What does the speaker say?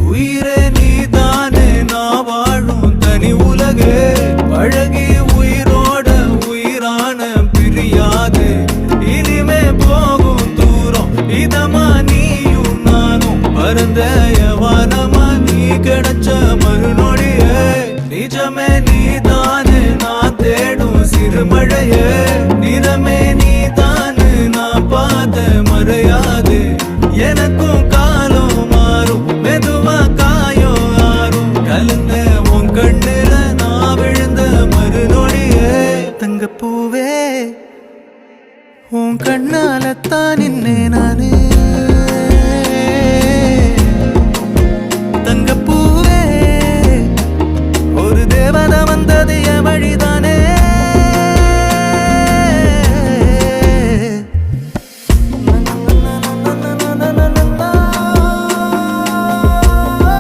உயிரே நீதானே நான் வாழும் தனி உலகே பழகி உயிரோட உயிரான பிரியாது இனிமே போகும் தூரம் இதமா நீயும் நானும் பரந்த யவானமா நீ கிடைச்ச